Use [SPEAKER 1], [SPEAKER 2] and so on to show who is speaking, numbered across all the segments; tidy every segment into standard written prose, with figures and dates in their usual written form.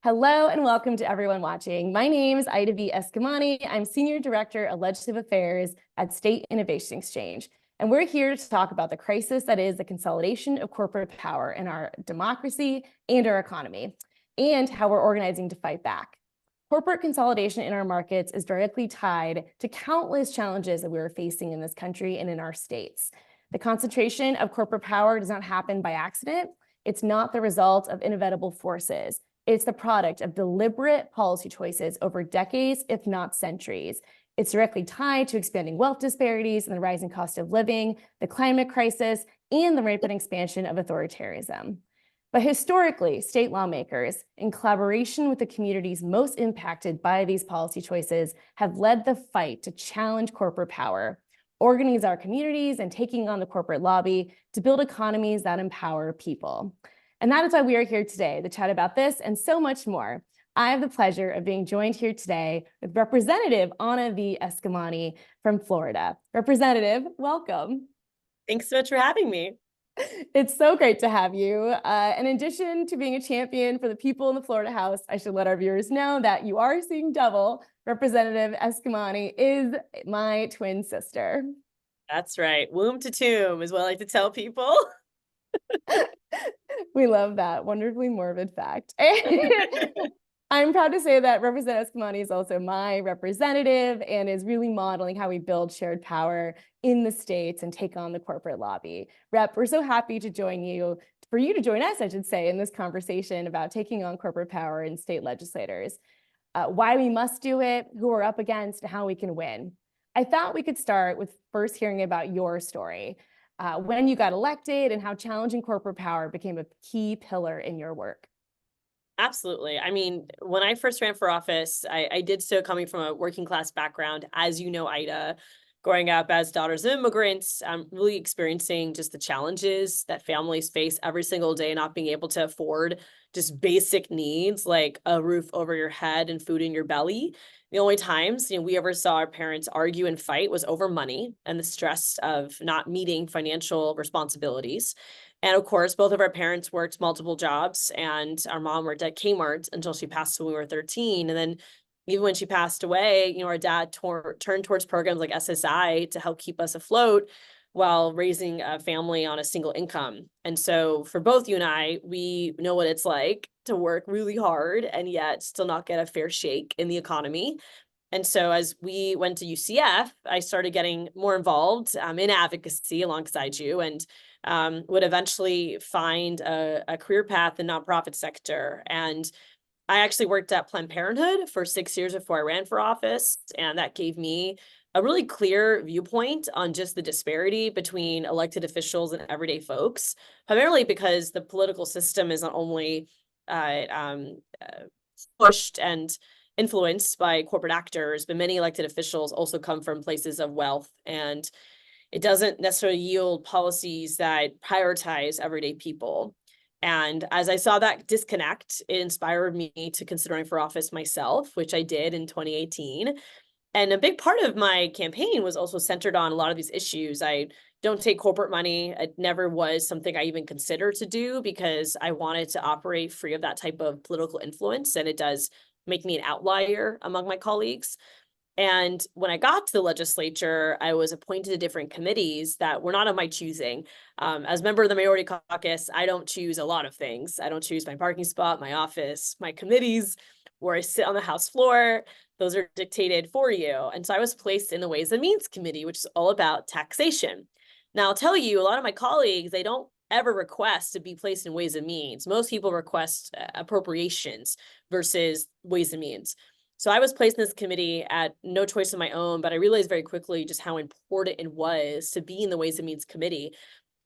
[SPEAKER 1] Hello and welcome to everyone watching. My name is Ida V. Escamani. I'm Senior Director of Legislative Affairs at State Innovation Exchange. And we're here to talk about the crisis that is the consolidation of corporate power in our democracy and our economy, and how we're organizing to fight back. Corporate consolidation in our markets is directly tied to countless challenges that we are facing in this country and in our states. The concentration of corporate power does not happen by accident. It's not the result of inevitable forces. It's the product of deliberate policy choices over decades, if not centuries. It's directly tied to expanding wealth disparities and the rising cost of living, the climate crisis, and the rampant expansion of authoritarianism. But historically, state lawmakers, in collaboration with the communities most impacted by these policy choices, have led the fight to challenge corporate power, organize our communities, and taking on the corporate lobby to build economies that empower people. And that is why we are here today to chat about this and so much more. I have the pleasure of being joined here today with Representative Anna V. Escamani from Florida. Representative, welcome.
[SPEAKER 2] Thanks so much for having me.
[SPEAKER 1] It's so great to have you. In addition to being a champion for the people in the Florida House, I should let our viewers know that you are seeing double. Representative Escamani is my twin sister.
[SPEAKER 2] That's right. Womb to tomb is what I like to tell people.
[SPEAKER 1] We love that. Wonderfully morbid fact. I'm proud to say that Representative Escamani is also my representative and is really modeling how we build shared power in the states and take on the corporate lobby. Rep, we're so happy to join you, for you to join us, I should say, in this conversation about taking on corporate power in state legislators, why we must do it, who we're up against, and how we can win. I thought we could start with first hearing about your story, when you got elected and how challenging corporate power became a key pillar in your work.
[SPEAKER 2] Absolutely. I mean, when I first ran for office, I did so coming from a working class background, as you know, Ida, growing up as daughters of immigrants, really experiencing just the challenges that families face every single day, not being able to afford just basic needs like a roof over your head and food in your belly. The only times, we ever saw our parents argue and fight was over money and the stress of not meeting financial responsibilities. And of course, both of our parents worked multiple jobs, and our mom worked at Kmart until she passed when we were 13. And then even when she passed away, our dad turned towards programs like SSI to help keep us afloat while raising a family on a single income. And so for both you and I, we know what it's like to work really hard and yet still not get a fair shake in the economy. And so as we went to UCF, I started getting more involved in advocacy alongside you, and would eventually find a career path in the nonprofit sector. And I actually worked at Planned Parenthood for 6 years before I ran for office. And that gave me a really clear viewpoint on just the disparity between elected officials and everyday folks, primarily because the political system is not only pushed and influenced by corporate actors, but many elected officials also come from places of wealth, and it doesn't necessarily yield policies that prioritize everyday people. And as I saw that disconnect, it inspired me to consider running for office myself, which I did in 2018. And a big part of my campaign was also centered on a lot of these issues. I don't take corporate money. It never was something I even considered to do because I wanted to operate free of that type of political influence. And it does make me an outlier among my colleagues. And when I got to the legislature, I was appointed to different committees that were not of my choosing. As member of the minority caucus, I don't choose a lot of things. I don't choose my parking spot, my office, my committees, where I sit on the House floor. Those are dictated for you. And so I was placed in the Ways and Means Committee, which is all about taxation. Now, I'll tell you, a lot of my colleagues, they don't ever request to be placed in Ways and Means. Most people request appropriations versus Ways and Means. So I was placed in this committee at no choice of my own, but I realized very quickly just how important it was to be in the Ways and Means Committee.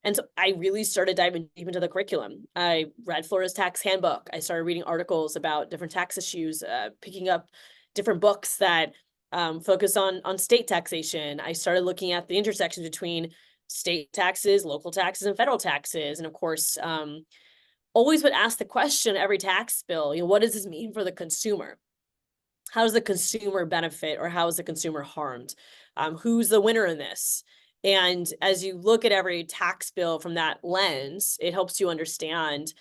[SPEAKER 2] And so I really started diving deep into the curriculum. I read Florida's tax handbook. I started reading articles about different tax issues, picking up different books that focus on state taxation. I started looking at the intersections between state taxes, local taxes, and federal taxes. And of course, always would ask the question every tax bill, what does this mean for the consumer? How does the consumer benefit, or how is the consumer harmed? Who's the winner in this? And as you look at every tax bill from that lens, it helps you understand,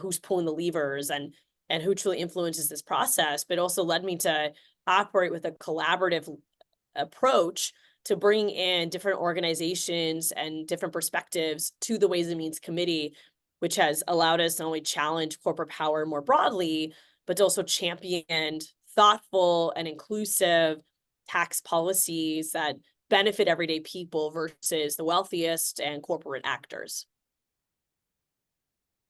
[SPEAKER 2] who's pulling the levers. And and who truly influences this process, but also led me to operate with a collaborative approach to bring in different organizations and different perspectives to the Ways and Means Committee, which has allowed us not only challenge corporate power more broadly, but also champion thoughtful and inclusive tax policies that benefit everyday people versus the wealthiest and corporate actors.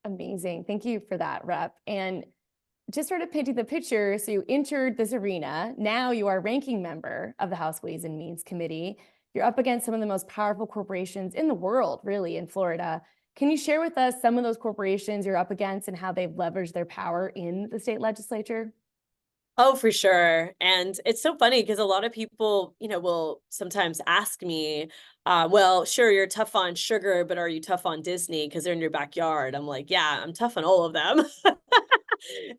[SPEAKER 1] Amazing. Thank you for that, Rep. And just sort of painting the picture, so you entered this arena. Now you are ranking member of the House Ways and Means Committee. You're up against some of the most powerful corporations in the world, really, in Florida. Can you share with us some of those corporations you're up against and how they've leveraged their power in the state legislature?
[SPEAKER 2] Oh, for sure. And it's so funny because a lot of people, will sometimes ask me, well, sure, you're tough on sugar, but are you tough on Disney because they're in your backyard? I'm like, yeah, I'm tough on all of them.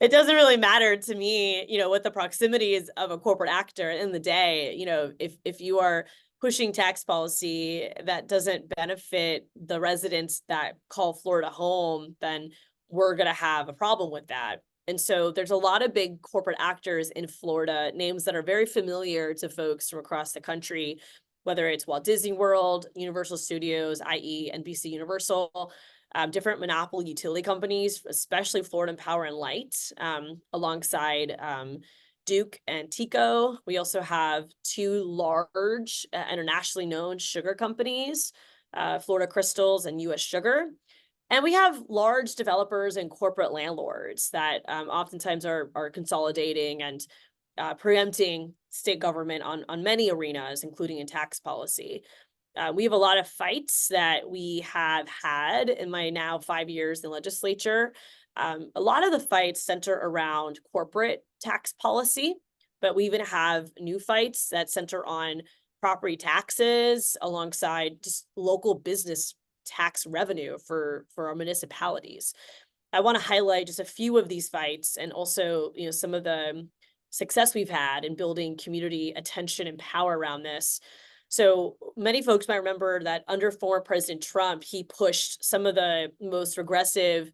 [SPEAKER 2] It doesn't really matter to me, what the proximity is of a corporate actor. In the day, if you are pushing tax policy that doesn't benefit the residents that call Florida home, then we're going to have a problem with that. And so there's a lot of big corporate actors in Florida, names that are very familiar to folks from across the country, whether it's Walt Disney World, Universal Studios, i.e. NBC Universal, different monopoly utility companies, especially Florida Power and Light, alongside Duke and Tico. We also have two large internationally known sugar companies, Florida Crystals and US Sugar. And we have large developers and corporate landlords that oftentimes are consolidating and preempting state government on many arenas, including in tax policy. We have a lot of fights that we have had in my now 5 years in legislature. A lot of the fights center around corporate tax policy, but we even have new fights that center on property taxes alongside just local business tax revenue for our municipalities. I want to highlight just a few of these fights and also, some of the success we've had in building community attention and power around this. So many folks might remember that under former President Trump, he pushed some of the most regressive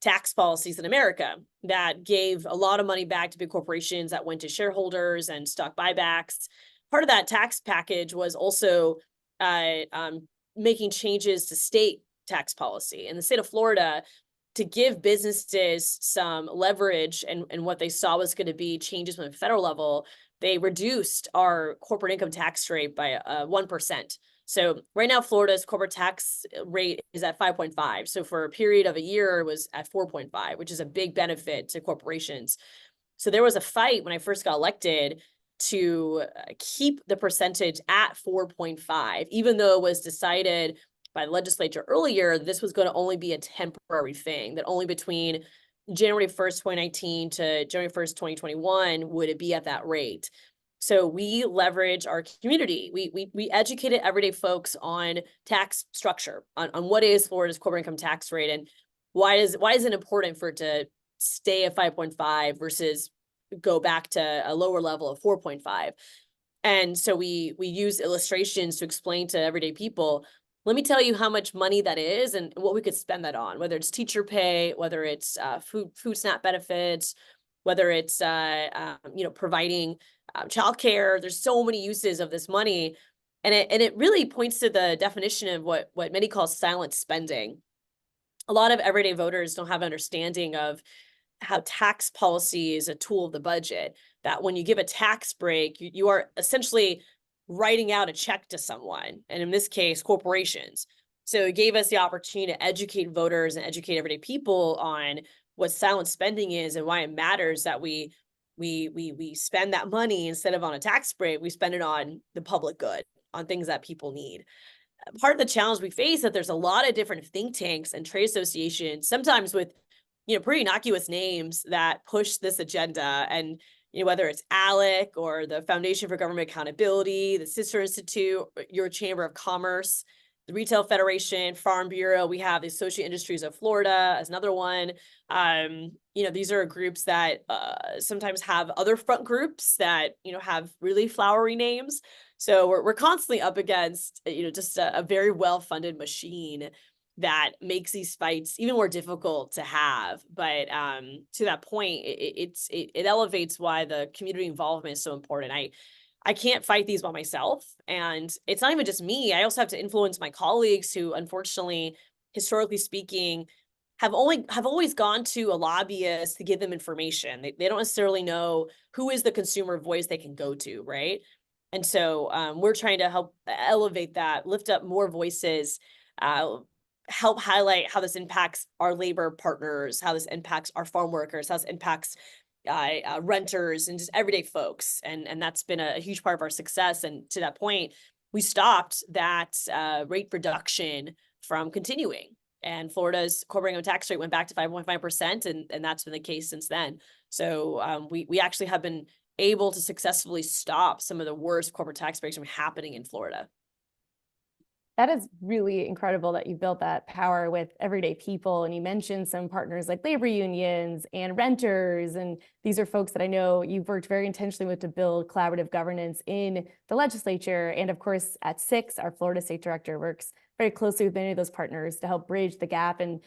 [SPEAKER 2] tax policies in America that gave a lot of money back to big corporations that went to shareholders and stock buybacks. Part of that tax package was also making changes to state tax policy. In the state of Florida, to give businesses some leverage and what they saw was going to be changes from the federal level, they reduced our corporate income tax rate by 1%. So right now, Florida's corporate tax rate is at 5.5. So for a period of a year, it was at 4.5, which is a big benefit to corporations. So there was a fight when I first got elected to keep the percentage at 4.5, even though it was decided by the legislature earlier, this was going to only be a temporary thing, that only between January 1st, 2019 to January 1st, 2021 would it be at that rate. So we leverage our community. We educated everyday folks on tax structure, on what is Florida's corporate income tax rate, and why is it important for it to stay at 5.5 versus go back to a lower level of 4.5. And so we use illustrations to explain to everyday people, let me tell you how much money that is and what we could spend that on, whether it's teacher pay, whether it's food SNAP benefits, whether it's providing childcare. There's so many uses of this money, and it really points to the definition of what many call silent spending. A lot of everyday voters don't have an understanding of how tax policy is a tool of the budget, that when you give a tax break, you are essentially writing out a check to someone, and in this case, corporations. So it gave us the opportunity to educate voters and educate everyday people on what silent spending is and why it matters that we spend that money instead of on a tax break, we spend it on the public good, on things that people need. Part of the challenge we face is that there's a lot of different think tanks and trade associations, sometimes with pretty innocuous names that push this agenda. And whether it's ALEC or the Foundation for Government Accountability, the Sister Institute, your Chamber of Commerce, the Retail Federation, Farm Bureau, we have the Associate Industries of Florida as another one. These are groups that sometimes have other front groups that, have really flowery names. So we're constantly up against, just a very well-funded machine. that makes these fights even more difficult to have. But to that point, it elevates why the community involvement is so important. I can't fight these by myself, and it's not even just me. I also have to influence my colleagues who, unfortunately, historically speaking, have always gone to a lobbyist to give them information. They don't necessarily know who is the consumer voice they can go to, right? And so we're trying to help elevate that, lift up more voices, uh, help highlight how this impacts our labor partners, how this impacts our farm workers, how this impacts renters and just everyday folks. And that's been a huge part of our success. And to that point, we stopped that rate reduction from continuing. And Florida's corporate income tax rate went back to 5.5%, and that's been the case since then. So we actually have been able to successfully stop some of the worst corporate tax breaks from happening in Florida.
[SPEAKER 1] That is really incredible that you built that power with everyday people. And you mentioned some partners like labor unions and renters. And these are folks that I know you've worked very intentionally with to build collaborative governance in the legislature. And of course, at SIX, our Florida State Director works very closely with many of those partners to help bridge the gap and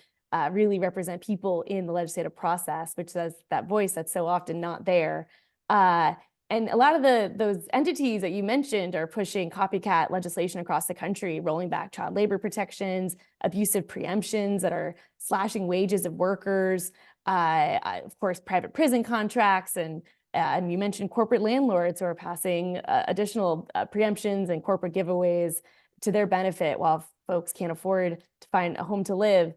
[SPEAKER 1] really represent people in the legislative process, which says that voice that's so often not there. And a lot of those entities that you mentioned are pushing copycat legislation across the country, rolling back child labor protections, abusive preemptions that are slashing wages of workers, of course, private prison contracts, and you mentioned corporate landlords who are passing additional preemptions and corporate giveaways to their benefit while folks can't afford to find a home to live.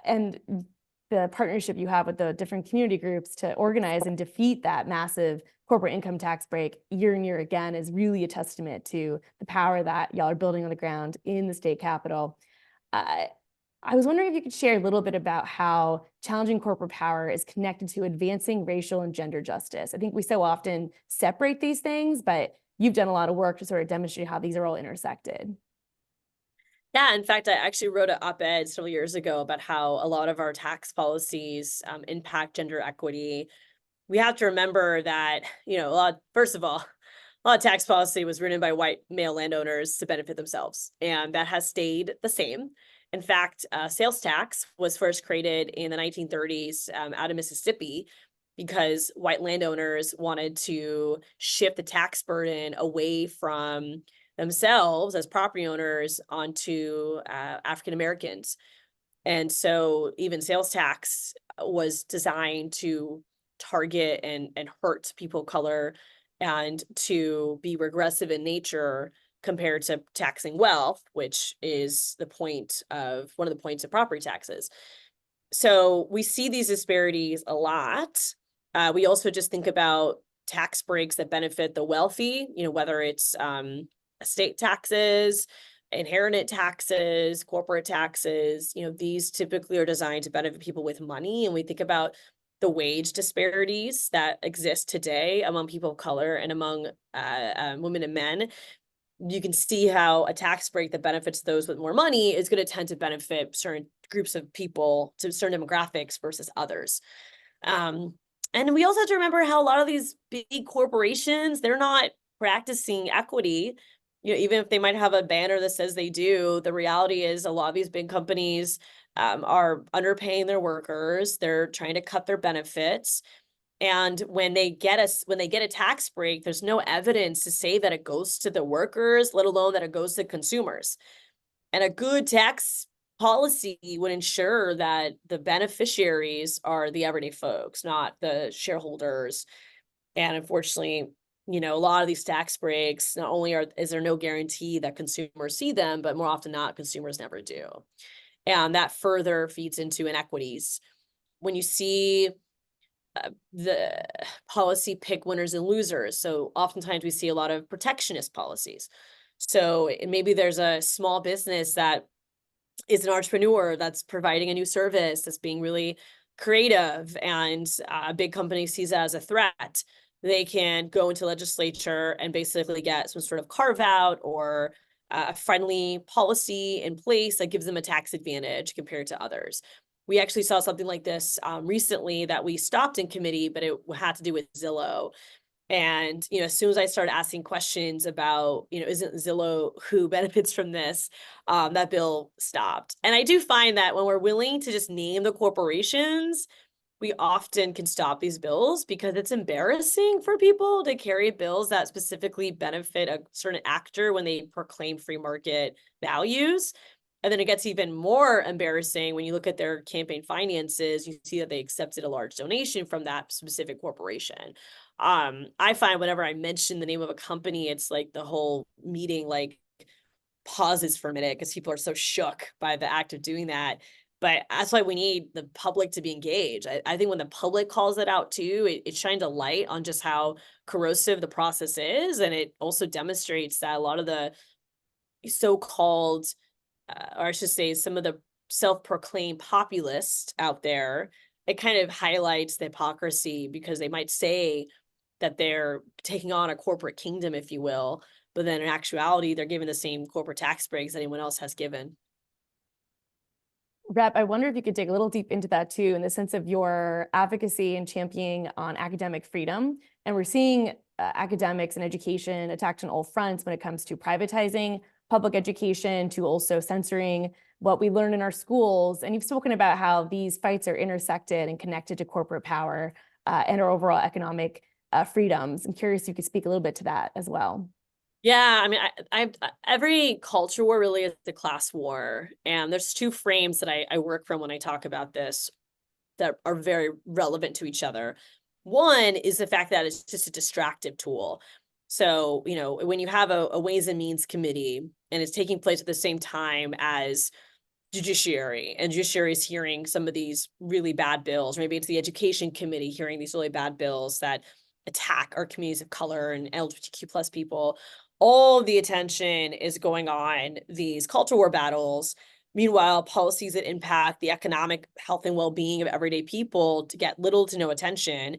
[SPEAKER 1] And the partnership you have with the different community groups to organize and defeat that massive corporate income tax break year and year again is really a testament to the power that y'all are building on the ground in the state capitol. I was wondering if you could share a little bit about how challenging corporate power is connected to advancing racial and gender justice. I think we so often separate these things, but you've done a lot of work to sort of demonstrate how these are all intersected.
[SPEAKER 2] Yeah, in fact, I actually wrote an op-ed several years ago about how a lot of our tax policies impact gender equity. We have to remember that, first of all, a lot of tax policy was written by white male landowners to benefit themselves, and that has stayed the same. In fact, sales tax was first created in the 1930s out of Mississippi because white landowners wanted to shift the tax burden away from themselves as property owners onto African Americans. And so even sales tax was designed to target and hurt people of color and to be regressive in nature compared to taxing wealth, which is one of the points of property taxes. So we see these disparities a lot. We also just think about tax breaks that benefit the wealthy, whether it's estate taxes, inheritance taxes, corporate taxes. These typically are designed to benefit people with money. And we think about the wage disparities that exist today among people of color and among women and men. You can see how a tax break that benefits those with more money is going to tend to benefit certain groups of people to certain demographics versus others. And we also have to remember how a lot of these big corporations, they're not practicing equity. Even if they might have a banner that says they do, the reality is a lot of these big companies are underpaying their workers. They're trying to cut their benefits. And when they get a tax break, there's no evidence to say that it goes to the workers, let alone that it goes to consumers. And a good tax policy would ensure that the beneficiaries are the everyday folks, not the shareholders. And unfortunately, a lot of these tax breaks, not only is there no guarantee that consumers see them, but more often not, consumers never do. And that further feeds into inequities. When you see the policy pick winners and losers, so oftentimes we see a lot of protectionist policies. So maybe there's a small business that is an entrepreneur that's providing a new service that's being really creative, and a big company sees that as a threat. They can go into legislature and basically get some sort of carve out or a friendly policy in place that gives them a tax advantage compared to others. We actually saw something like this recently that we stopped in committee, but it had to do with Zillow. And, as soon as I started asking questions about, isn't Zillow who benefits from this, that bill stopped. And I do find that when we're willing to just name the corporations, we often can stop these bills, because it's embarrassing for people to carry bills that specifically benefit a certain actor when they proclaim free market values. And then it gets even more embarrassing when you look at their campaign finances. You see that they accepted a large donation from that specific corporation. I find whenever I mention the name of a company, it's like the whole meeting like pauses for a minute, because people are so shook by the act of doing that. But that's why we need the public to be engaged. I think when the public calls it out too, it shines a light on just how corrosive the process is. And it also demonstrates that a lot of the so-called, or I should say, some of the self-proclaimed populists out there, it kind of highlights the hypocrisy, because they might say that they're taking on a corporate kingdom, if you will, but then in actuality, they're given the same corporate tax breaks that anyone else has given.
[SPEAKER 1] Rep, I wonder if you could dig a little deep into that too, in the sense of your advocacy and championing on academic freedom. And we're seeing academics and education attacked on all fronts when it comes to privatizing public education, to also censoring what we learn in our schools. And you've spoken about how these fights are intersected and connected to corporate power and our overall economic freedoms. I'm curious if you could speak a little bit to that as well.
[SPEAKER 2] Yeah, I mean, every culture war really is a class war, and there's two frames that I work from when I talk about this that are very relevant to each other. One is the fact that it's just a distractive tool. So, when you have a Ways and Means Committee and it's taking place at the same time as judiciary, and judiciary is hearing some of these really bad bills, or maybe it's the Education Committee hearing these really bad bills that attack our communities of color and LGBTQ plus people, all the attention is going on these culture war battles. Meanwhile, policies that impact the economic health and well-being of everyday people to get little to no attention,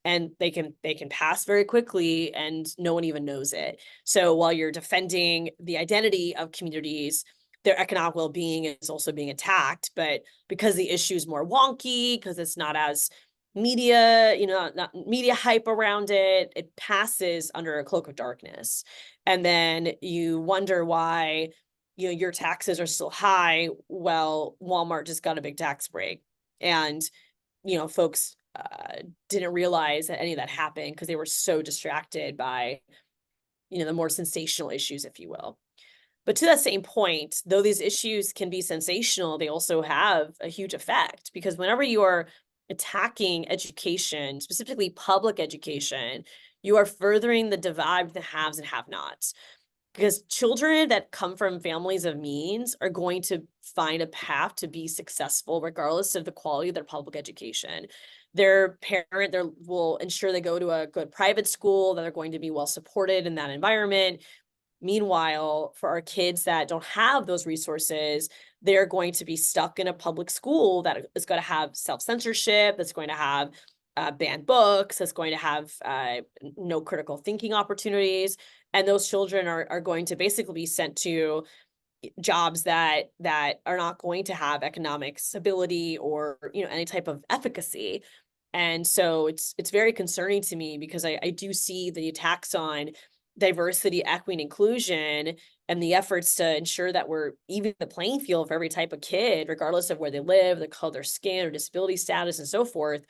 [SPEAKER 2] and they can pass very quickly and no one even knows it. So while you're defending the identity of communities, their economic well-being is also being attacked. But because the issue is more wonky, because it's not as media, not media hype around it, it passes under a cloak of darkness. And then you wonder why, your taxes are still high. Well, Walmart just got a big tax break. And, folks didn't realize that any of that happened because they were so distracted by, the more sensational issues, if you will. But to that same point, though these issues can be sensational, they also have a huge effect, because whenever you are attacking education, specifically public education, you are furthering the divide between the haves and have-nots. Because children that come from families of means are going to find a path to be successful regardless of the quality of their public education. Their parent will ensure they go to a good private school, that they're going to be well supported in that environment. Meanwhile, for our kids that don't have those resources, they're going to be stuck in a public school that is going to have self-censorship, that's going to have banned books, that's going to have no critical thinking opportunities. And those children are going to basically be sent to jobs that are not going to have economic stability or any type of efficacy. And so it's very concerning to me, because I do see the attacks on diversity, equity, and inclusion, and the efforts to ensure that we're even the playing field for every type of kid, regardless of where they live, the color of their skin, or disability status, and so forth.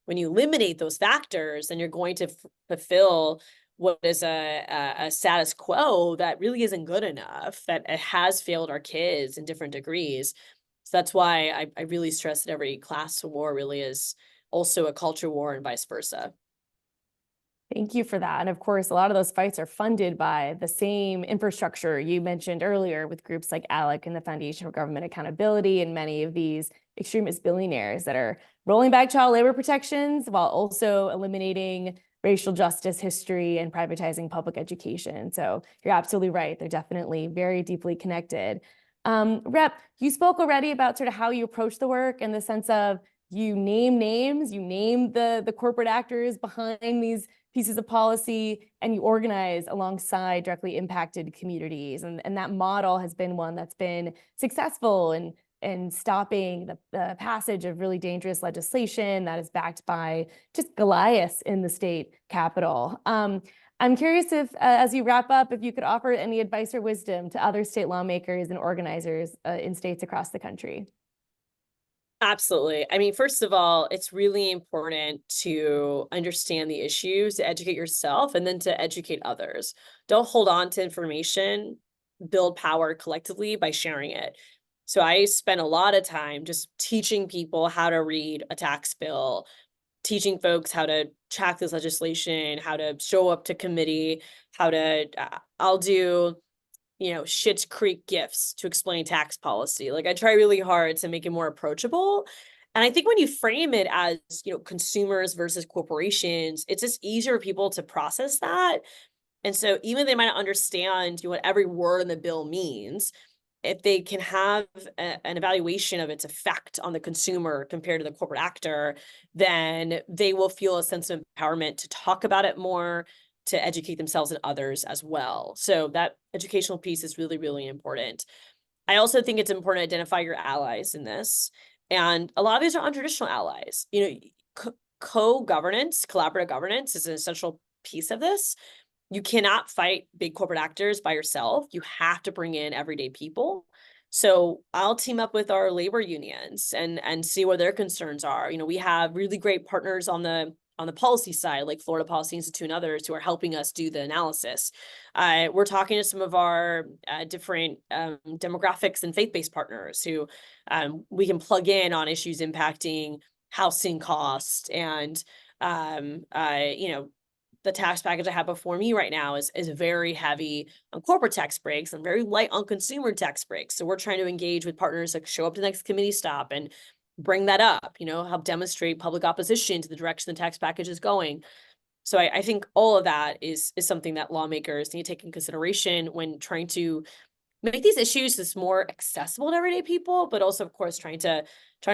[SPEAKER 2] When you eliminate those factors, then you're going to fulfill what is a status quo that really isn't good enough, that it has failed our kids in different degrees. So that's why I really stress that every class war really is also a culture war, and vice versa.
[SPEAKER 1] Thank you for that. And of course, a lot of those fights are funded by the same infrastructure you mentioned earlier, with groups like ALEC and the Foundation for Government Accountability, and many of these extremist billionaires that are rolling back child labor protections while also eliminating racial justice history and privatizing public education. So you're absolutely right. They're definitely very deeply connected. Rep, you spoke already about sort of how you approach the work, in the sense of you name names, you name the corporate actors behind these pieces of policy, and you organize alongside directly impacted communities. And that model has been one that's been successful and stopping the passage of really dangerous legislation that is backed by just Goliaths in the state capitol. I'm curious if, as you wrap up, if you could offer any advice or wisdom to other state lawmakers and organizers in states across the country.
[SPEAKER 2] Absolutely. I mean, first of all, it's really important to understand the issues, to educate yourself, and then to educate others. Don't hold on to information, build power collectively by sharing it. So I spent a lot of time just teaching people how to read a tax bill, teaching folks how to track this legislation, how to show up to committee, how to, I'll do Schitt's Creek gifts to explain tax policy. Like I try really hard to make it more approachable. And I think when you frame it as, consumers versus corporations, it's just easier for people to process that. And so even they might not understand what every word in the bill means, if they can have an evaluation of its effect on the consumer compared to the corporate actor, then they will feel a sense of empowerment to talk about it more, to educate themselves and others as well. So that educational piece is really, really important. I also think it's important to identify your allies in this. And a lot of these are untraditional allies. Co-governance, collaborative governance is an essential piece of this. You cannot fight big corporate actors by yourself. You have to bring in everyday people. So I'll team up with our labor unions and see what their concerns are. We have really great partners on the policy side, like Florida Policy Institute and others who are helping us do the analysis. We're talking to some of our different demographics and faith-based partners who we can plug in on issues impacting housing costs and the tax package I have before me right now is very heavy on corporate tax breaks and very light on consumer tax breaks. So we're trying to engage with partners that show up to the next committee stop and bring that up, help demonstrate public opposition to the direction the tax package is going. So I think all of that is something that lawmakers need to take in consideration when trying to make these issues just more accessible to everyday people, but also, of course, trying to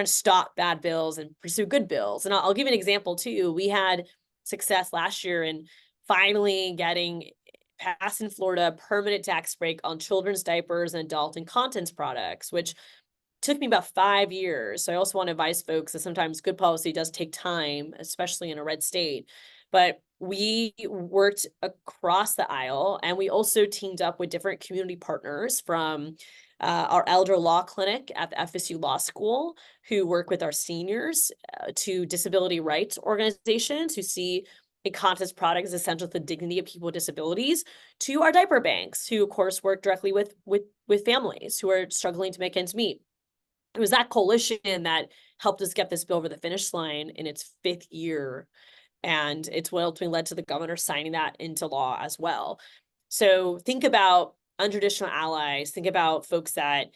[SPEAKER 2] stop bad bills and pursue good bills. And I'll give you an example too. We had success last year in finally getting passed in Florida a permanent tax break on children's diapers and adult incontinence products, which took me about 5 years. So I also want to advise folks that sometimes good policy does take time, especially in a red state. But we worked across the aisle, and we also teamed up with different community partners from our elder law clinic at the FSU Law School, who work with our seniors, to disability rights organizations who see incontinence products as essential to the dignity of people with disabilities, to our diaper banks, who of course work directly with families who are struggling to make ends meet. It was that coalition that helped us get this bill over the finish line in its 5th year. And it's what ultimately led to the governor signing that into law as well. So think about untraditional allies, think about folks that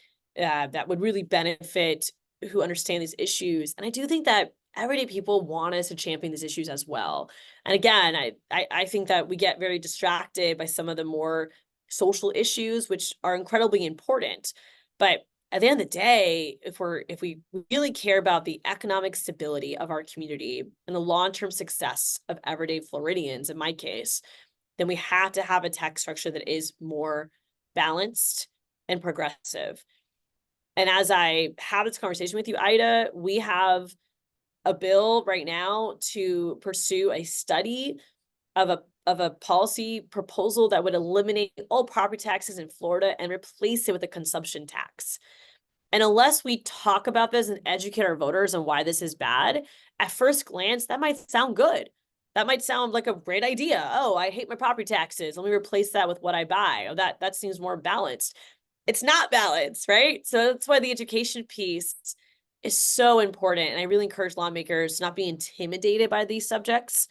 [SPEAKER 2] would really benefit, who understand these issues. And I do think that everyday people want us to champion these issues as well. And again, I think that we get very distracted by some of the more social issues, which are incredibly important. But at the end of the day, if we really care about the economic stability of our community and the long-term success of everyday Floridians, in my case, then we have to have a tax structure that is more balanced and progressive. And as I have this conversation with you, Ida, we have a bill right now to pursue a study of a policy proposal that would eliminate all property taxes in Florida and replace it with a consumption tax. And unless we talk about this and educate our voters on why this is bad, at first glance, that might sound good. That might sound like a great idea. Oh, I hate my property taxes. Let me replace that with what I buy. Oh, that seems more balanced. It's not balanced, right? So that's why the education piece is so important. And I really encourage lawmakers to not be intimidated by these subjects,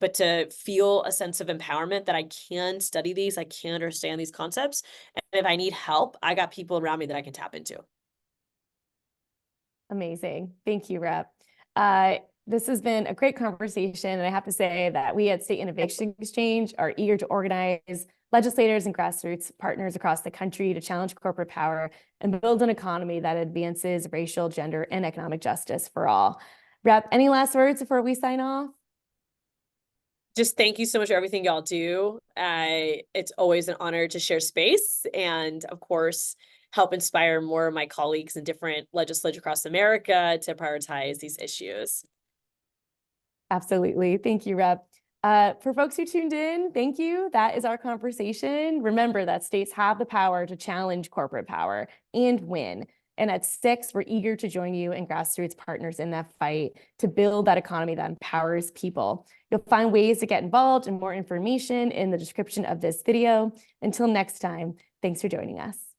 [SPEAKER 2] but to feel a sense of empowerment that I can study these, I can understand these concepts. And if I need help, I got people around me that I can tap into.
[SPEAKER 1] Amazing. Thank you, Rep. This has been a great conversation, and I have to say that we at State Innovation Exchange are eager to organize legislators and grassroots partners across the country to challenge corporate power and build an economy that advances racial, gender, and economic justice for all. Rep, any last words before we sign off?
[SPEAKER 2] Just thank you so much for everything y'all do. It's always an honor to share space. And of course, help inspire more of my colleagues in different legislatures across America to prioritize these issues.
[SPEAKER 1] Absolutely. Thank you, Rep. For folks who tuned in, thank you. That is our conversation. Remember that states have the power to challenge corporate power and win. And at 6, we're eager to join you and grassroots partners in that fight to build that economy that empowers people. You'll find ways to get involved and more information in the description of this video. Until next time, thanks for joining us.